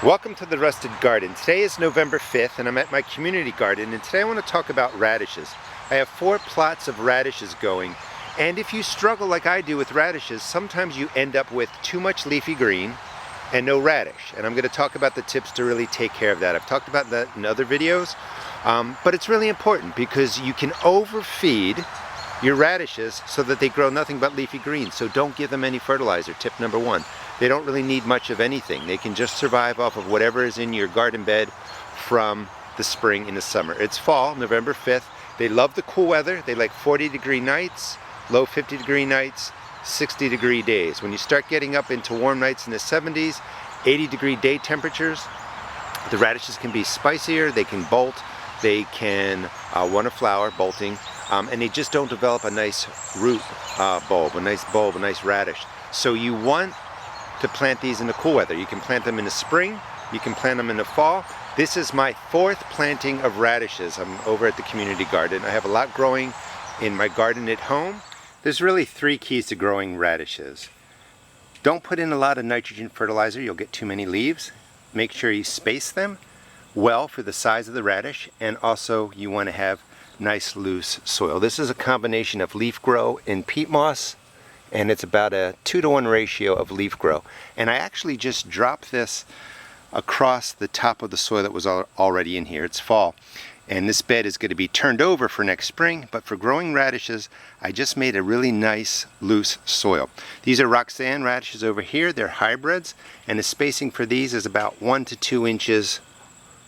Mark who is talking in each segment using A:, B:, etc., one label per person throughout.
A: Welcome to the Rusted Garden. Today is November 5th and I'm at my community garden, and today I want to talk about radishes. I have 4 plots of radishes going, and if you struggle like I do with radishes, sometimes you end up with too much leafy green and no radish. And I'm going to talk about the tips to really take care of that. I've talked about that in other videos, but it's really important because you can overfeed your radishes so that they grow nothing but leafy greens. So don't give them any fertilizer, tip number 1. They don't really need much of anything. They can just survive off of whatever is in your garden bed from the spring into summer. It's fall, November 5th. They love the cool weather. They like 40-degree nights, low 50-degree nights, 60-degree days. When you start getting up into warm nights in the 70s, 80-degree day temperatures, the radishes can be spicier, they can bolt, they can want to flower, bolting, and they just don't develop a nice root bulb, a nice radish. So you want to plant these in the cool weather. You can plant them in the spring, you can plant them in the fall. This is my 4th planting of radishes. I'm over at the community garden. I have a lot growing in my garden at home. There's really 3 keys to growing radishes. Don't put in a lot of nitrogen fertilizer, you'll get too many leaves. Make sure you space them well for the size of the radish, and also you want to have nice loose soil. This is a combination of leaf grow and peat moss, and it's about a 2-to-1 ratio of leaf grow. And I actually just dropped this across the top of the soil that was already in here. It's fall, and this bed is going to be turned over for next spring, but for growing radishes, I just made a really nice loose soil. These are Roxanne radishes over here. They're hybrids, and the spacing for these is about 1 to 2 inches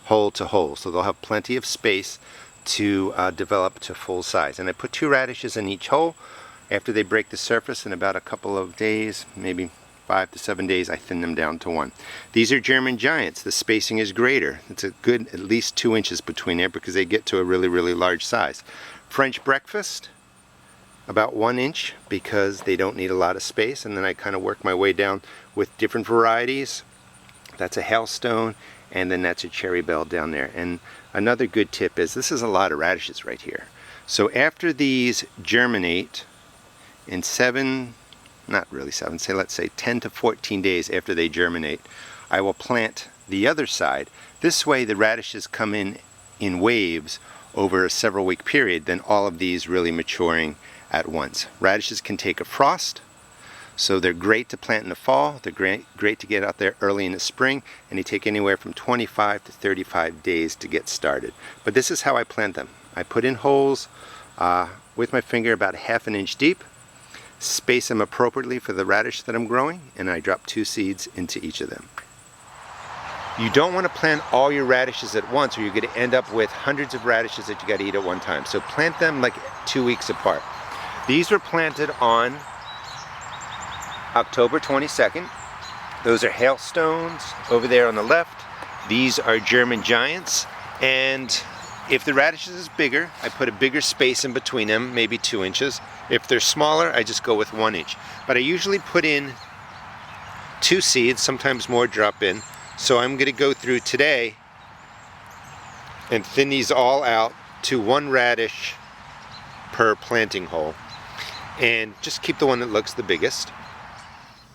A: hole to hole, so they'll have plenty of space to develop to full size. And I put 2 radishes in each hole. After they break the surface, in about a couple of days, maybe 5 to 7 days, I thin them down to 1. These are German giants. The spacing is greater. It's a good at least 2 inches between there because they get to a really large size. French breakfast, about 1 inch because they don't need a lot of space, and then I kind of work my way down with different varieties. That's a hailstone, and then that's a cherry bell down there. And another good tip is this is a lot of radishes right here. So after these germinate, in 7, not really 7, let's say 10 to 14 days after they germinate, I will plant the other side. This way the radishes come in waves over a several week period, then all of these really maturing at once. Radishes can take a frost, so they're great to plant in the fall. They're great to get out there early in the spring, and they take anywhere from 25 to 35 days to get started. But this is how I plant them. I put in holes with my finger about 1/2 inch deep, space them appropriately for the radish that I'm growing, and I drop 2 seeds into each of them. You don't want to plant all your radishes at once, or you're going to end up with hundreds of radishes that you got to eat at one time. So plant them like 2 weeks apart. These were planted on October 22nd. Those are hailstones over there on the left. These are German giants, and if the radishes is bigger, I put a bigger space in between them, maybe 2 inches. If they're smaller, I just go with 1 inch. But I usually put in 2 seeds, sometimes more drop in. So I'm going to go through today and thin these all out to 1 radish per planting hole. And just keep the one that looks the biggest.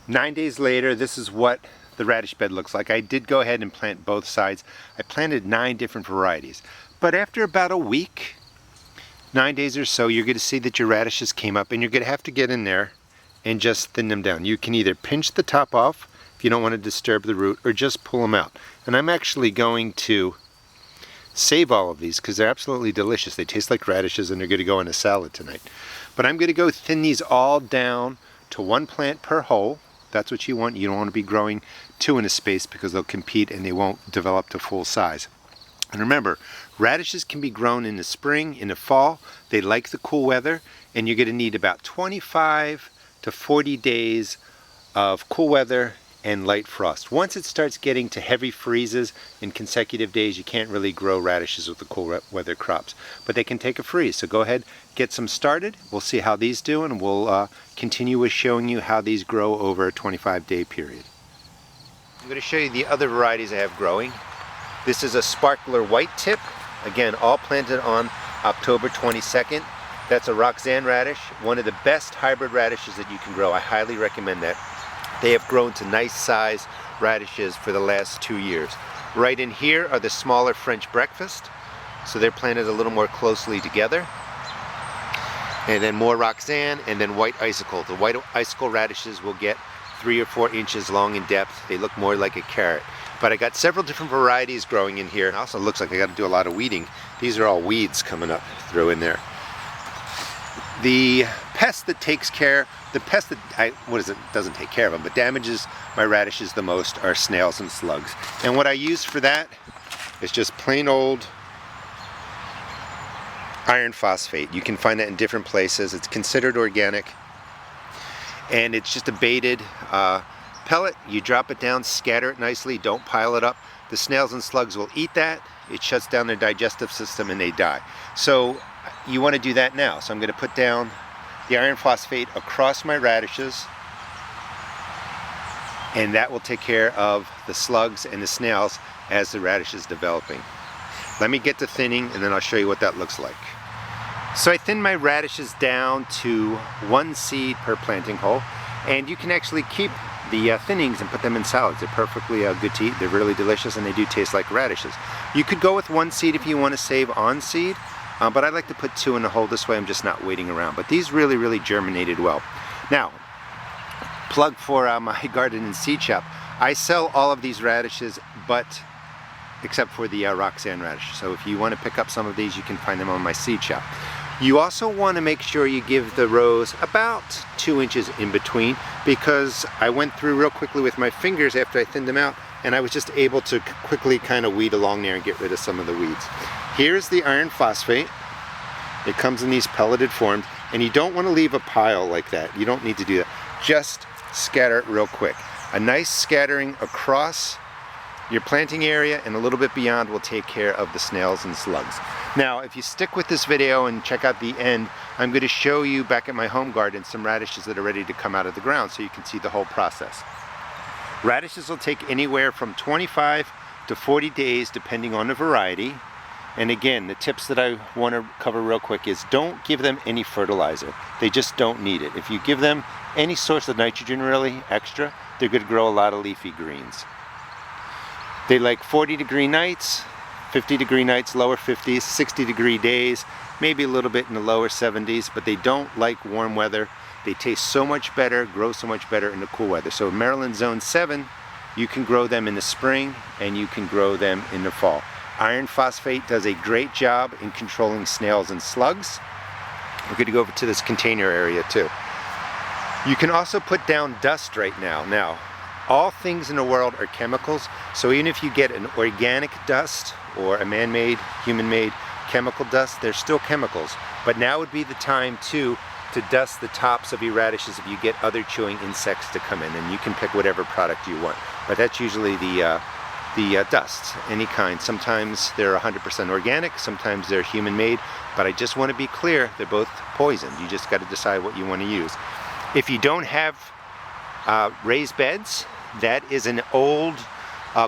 A: 9 days later, this is what the radish bed looks like. I did go ahead and plant both sides. I planted 9 different varieties. But after about a week, 9 days or so, you're going to see that your radishes came up, and you're going to have to get in there and just thin them down. You can either pinch the top off if you don't want to disturb the root, or just pull them out. And I'm actually going to save all of these because they're absolutely delicious. They taste like radishes, and they're going to go in a salad tonight. But I'm going to go thin these all down to 1 plant per hole. That's what you want. You don't want to be growing 2 in a space because they'll compete and they won't develop to full size. And remember, radishes can be grown in the spring, in the fall. They like the cool weather, and you're going to need about 25 to 40 days of cool weather and light frost. Once it starts getting to heavy freezes in consecutive days, you can't really grow radishes with the cool weather crops. But they can take a freeze, so go ahead, get some started. We'll see how these do, and we'll continue with showing you how these grow over a 25-day period. I'm going to show you the other varieties I have growing. This is a sparkler white tip. Again, all planted on October 22nd. That's a Roxanne radish, one of the best hybrid radishes that you can grow. I highly recommend that. They have grown to nice size radishes for the last 2 years. Right in here are the smaller French breakfast, so they're planted a little more closely together. And then more Roxanne, and then white icicle. The white icicle radishes will get 3 or 4 inches long in depth. They look more like a carrot. But I got several different varieties growing in here. It also looks like I got to do a lot of weeding. These are all weeds coming up through in there. The pest that takes care, the pest that doesn't take care of them, but damages my radishes the most are snails and slugs. And what I use for that is just plain old iron phosphate. You can find that in different places. It's considered organic, and it's just a baited pellet. You drop it down, scatter it nicely, don't pile it up. The snails and slugs will eat that. It shuts down their digestive system and they die. So you want to do that now. So I'm going to put down the iron phosphate across my radishes, and that will take care of the slugs and the snails as the radish is developing. Let me get to thinning and then I'll show you what that looks like. So I thin my radishes down to 1 seed per planting hole, and you can actually keep the thinnings and put them in salads. They're perfectly good to eat. They're really delicious and they do taste like radishes. You could go with 1 seed if you want to save on seed, but I like to put 2 in a hole. This way I'm just not waiting around. But these really germinated well. Now, plug for my garden and seed shop. I sell all of these radishes, except for the Roxanne radish. So if you want to pick up some of these, you can find them on my seed shop. You also want to make sure you give the rows about 2 inches in between, because I went through real quickly with my fingers after I thinned them out, and I was just able to quickly kind of weed along there and get rid of some of the weeds. Here's the iron phosphate. It comes in these pelleted forms, and you don't want to leave a pile like that. You don't need to do that. Just scatter it real quick. A nice scattering across your planting area and a little bit beyond will take care of the snails and slugs. Now, if you stick with this video and check out the end, I'm going to show you back at my home garden some radishes that are ready to come out of the ground so you can see the whole process. Radishes will take anywhere from 25 to 40 days depending on the variety. And again, the tips that I want to cover real quick is don't give them any fertilizer. They just don't need it. If you give them any source of nitrogen really extra, they're going to grow a lot of leafy greens. They like 40-degree nights, 50-degree nights, lower 50s, 60-degree days, maybe a little bit in the lower 70s, but they don't like warm weather. They taste so much better, grow so much better in the cool weather. So Maryland Zone 7, you can grow them in the spring and you can grow them in the fall. Iron phosphate does a great job in controlling snails and slugs. We're going to go over to this container area too. You can also put down dust right now. Now, all things in the world are chemicals, so even if you get an organic dust or a man-made, human-made chemical dust, they're still chemicals. But now would be the time to dust the tops of your radishes if you get other chewing insects to come in, and you can pick whatever product you want. But that's usually the dust, any kind. Sometimes they're 100% organic, sometimes they're human-made, but I just want to be clear, they're both poisoned. You just got to decide what you want to use. If you don't have raised beds, that is an old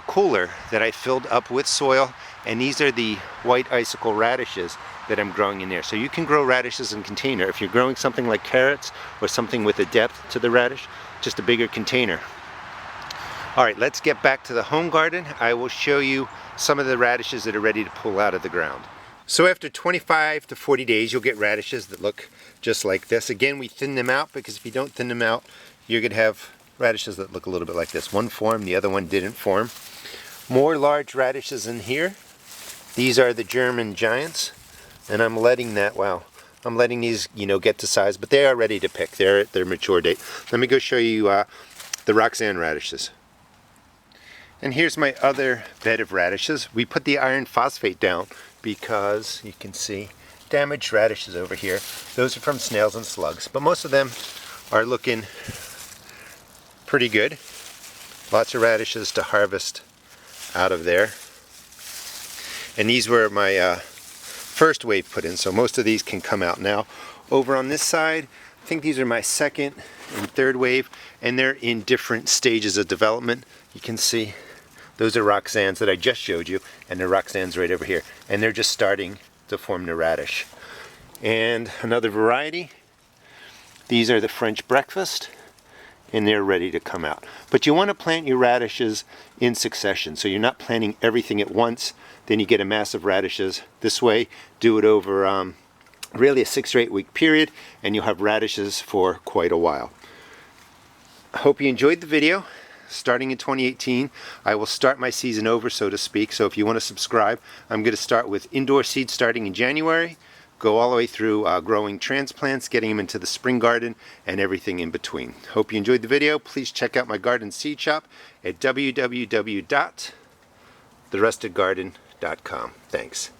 A: cooler that I filled up with soil, and these are the white icicle radishes that I'm growing in there. So you can grow radishes in container. If you're growing something like carrots or something with a depth to the radish, just a bigger container. All right, let's get back to the home garden. I will show you some of the radishes that are ready to pull out of the ground. So after 25 to 40 days, you'll get radishes that look just like this. Again, we thin them out because if you don't thin them out, you're going to have radishes that look a little bit like this. One formed, the other one didn't form. More large radishes in here. These are the German giants, and I'm letting these, get to size, but they are ready to pick. They're at their mature date. Let me go show you the Roxanne radishes. And here's my other bed of radishes. We put the iron phosphate down because you can see damaged radishes over here. Those are from snails and slugs, but most of them are looking pretty good. Lots of radishes to harvest out of there. And these were my first wave put in, so most of these can come out now. Over on this side, I think these are my second and third wave, and they're in different stages of development. You can see those are Roxannes that I just showed you, and the Roxannes right over here, and they're just starting to form the radish. And another variety, these are the French breakfast, and they're ready to come out. But you want to plant your radishes in succession, so you're not planting everything at once, then you get a mass of radishes. This way, do it over really a 6 or 8 week period, and you'll have radishes for quite a while. I hope you enjoyed the video. Starting in 2018, I will start my season over, so to speak. So if you want to subscribe, I'm going to start with indoor seeds starting in January, go all the way through growing transplants, getting them into the spring garden, and everything in between. Hope you enjoyed the video. Please check out my garden seed shop at www.therestedgarden.com. Thanks.